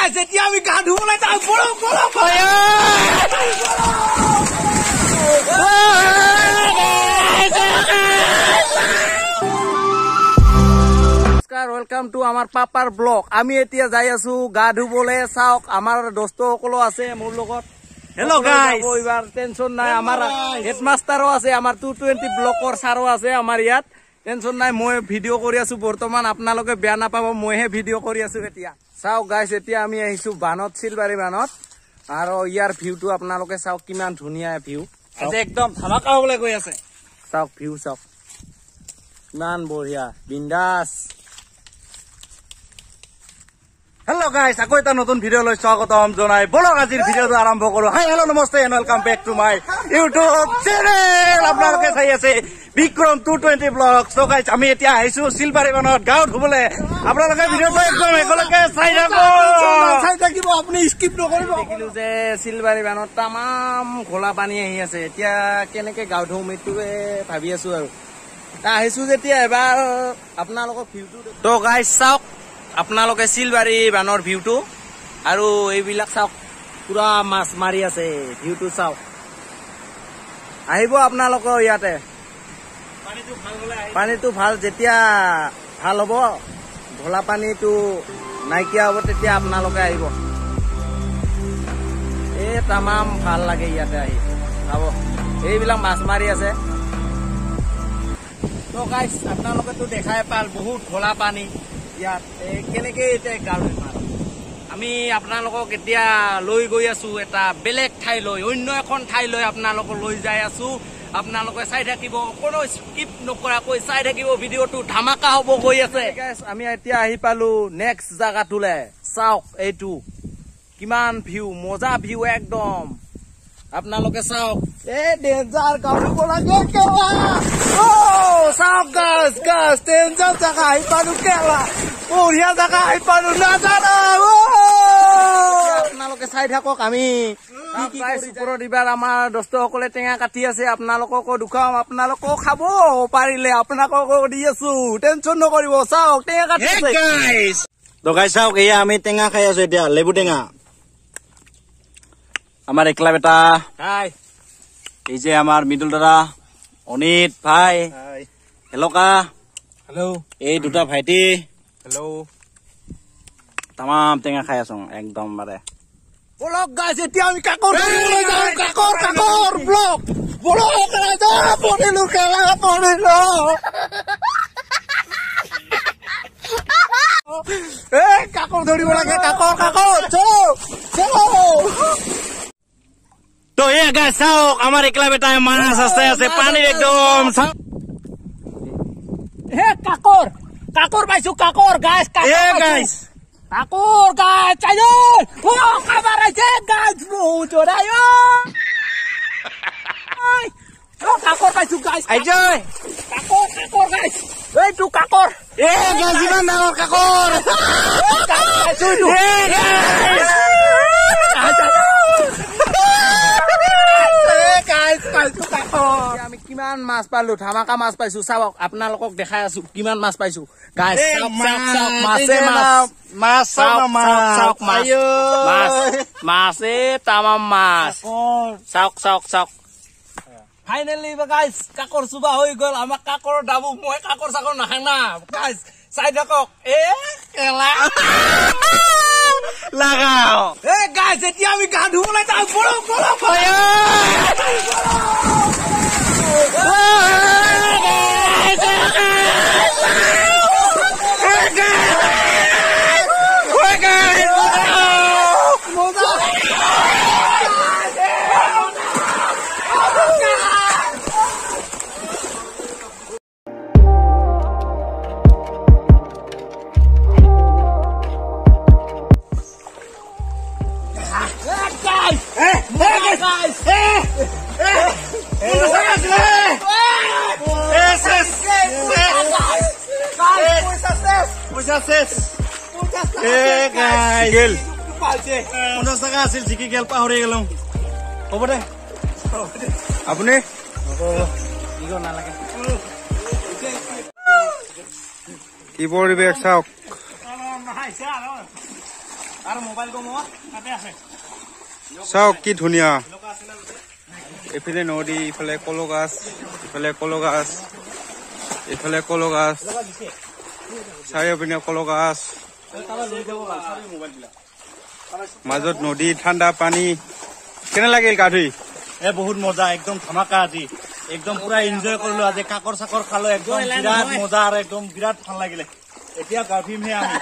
guys, এতিয়া আমি গা ধুবলৈ যাওঁ বলো বলো নমস্কাৰ ওয়েলকাম টু আমাৰ পাপাৰ ব্লগ আমি এতিয়া যাই আছো গা ধুবলৈ চাওক আমাৰ দোস্ত সকলো আছে মোৰ লগত হেল্ল গাইস এইবাৰ টেনচন নাই আমাৰ হেডমাষ্টাৰো আছে আমাৰ 220 ব্লকৰ সাৰো আছে আমাৰ ইয়াত টেনচন নাই মই ভিডিও কৰি আছো বৰ্তমান আপোনালোকে বেয়া নাপাব মইহে ভিডিও কৰি আছো এতিয়া চাওক গাইস এতিয়া আমি আহিছো বানত সিলবাৰী বানত আৰু ইয়াৰ ভিউটো আপোনালোকে চাওক কিমান ধুনীয়া ভিউ আজি একদম ধামাকা হ'বলৈ গৈ আছে চাওক ভিউ চাওক কিমান বঢ়িয়া বিন্দাস Hello guys, aku এটা নতুন ভিডিও লৈ স্বাগতম জনাই বলক আজিৰ ভিডিওটো আৰম্ভ কৰো হাই হেল্ল নমস্তে and welcome back to my YouTube channel আপোনালোকে চাই আছে বিক্ৰম 220 ব্লগ সো গাইস আমি এতিয়া আহিছো সিলবাৰী বানত গাঁও ধুবলে আপোনালোকে ভিডিওটো একদম একলকে চাই থাকিব আপুনি স্কিপ নকৰিব দেখিলো যে সিলবাৰী বানত তামাম ঘোলা পানী আহি আছে এতিয়া কেনেকে গাঁও ধুম এটোৱে ভাবি আছো আৰু আহিছো যেতিয়া এবাৰ আপোনালোকক ভিউটো তো গাইস চাওক আপোনালোকে সিলবাৰী বানৰ ভিউটো আৰু এইবিলাক চাওক পুৰা মাছ মাৰি আছে ভিউটো চাওক আহিব আপোনালোকৰ ইয়াতে পানীটো ভাল যেতিয়া ভাল হ'ব ভোলা পানীটো নাইকিয়া হ'ব তেতিয়া আপোনালোকে আহিব এই তামাম ভাল লাগে ইয়াতে আহি চাব এইবিলাক মাছ মাৰি আছে তো গাইস আপোনালোকেতো দেখাই পাল বহুত ভোলা পানী ইয়াত কেনেকে এটা গাঁৱত আমি আপোনালোকক এতিয়া লৈ গৈ আছো এটা বেলেগ ঠাই লৈ অন্য এখন ঠাই লৈ আপোনালোকক লৈ যাই আছো আপোনালোকে চাই থাকিব কোনো স্কিপ নকৰাকৈ চাই থাকিব ভিডিওটো ধামাকা হ'ব গৈ আছে আমি এতিয়া আহি পালো নেক্সট জাগাটোলে চাওক এইটো কিমান ভিউ মজা ভিউ একদম আপোনালোকে চাওক এ ডেঞ্জাৰ গাঁও লাগে কেলা ও চাওক গাছ গাছ ডেঞ্জাৰ জাগা আহি পালো কেলা বঢ়িয়া জাগা আহি পালো নাজানো আপোনালোকে চাই থাকক আমি ওপৰত এইবাৰ আমাৰ দোস্তসকলে টেঙা কাটি আছে আপোনালোককো দুখাম আপোনালোকো খাব পাৰিলে আপোনালোককো দি আছো টেনচন নকৰিব চাওক টেঙা কাটি তো গাইস চাওক এয়া আমি টেঙা খাই আছো এতিয়া লেবু টেঙা আমার একলা বেটা এই যে আমার মিডল দাদা অনিত ভাই হেল্ল কা হেল্ল এই দুটা ভাইটি হেল্ল তামাম টেঙা খাই আছো একদম মানে ব্লগ গাইস এতিয়া আমি কাকৰ কাকৰ ব্লগ পড়িলো খেলা পড়িলো এ কাকৰ ধৰিব লাগে কাকৰ চলো চলো তো ये गाइस চাওক আমাৰ একলা বেটা মাছ আছে পানি একদম হে কাকৰ পাইছো কাকৰ গাইস কাকৰ গাইস চাইও ও খাবাৰ আছে গাইস বহুত জোৰায়ো ও কাকৰ পাইছো গাইস আইজয় কাকৰ গাইস এই তু কাকৰ এ গাইস ইমান ডাঙৰ কাকৰ আমি কিমান মাছ পালো ধামাকা মাছ পাইছো চাওক আপোনালোকক দেখাই আছো কিমান মাছ পাইছো গাইস মাছে তামাম মাছ চাওক ফাইনেলি গাইস কাকৰ চুবা হৈ গল আমাৰ কাকৰ ডাবু মই কাকৰ চাকৰ নাখাং না গাইস চাই থাকক এ কেলা লাগাও এ গাইস এতিয়া আমি গা ধুবলৈ যাওঁ বলো আছিল জিকি গেল পাহৰি গেল হ'ব দে আপুনি নালাগে কি পৰিৱেশ চাওক আৰু মোবাইল কমোৱা তাতে আছে চাওক কি ধুনীয়া এইফালে নদী ইফালে কলো গাছ এইফালে কলো গাছ চাৰিওপিনে কলো গাছ মাজত নদী ঠাণ্ডা পানী কেনে লাগিল গা ধুই বহুত মজা একদম ধামাকা আজি একদম পুৰা এনজয় কৰিলো আজি কাকৰ চাকৰ খালো একদম বিৰাট মজা আৰু একদম বিৰাট ভাল লাগিলে এতিয়া গা ধুমহে আমি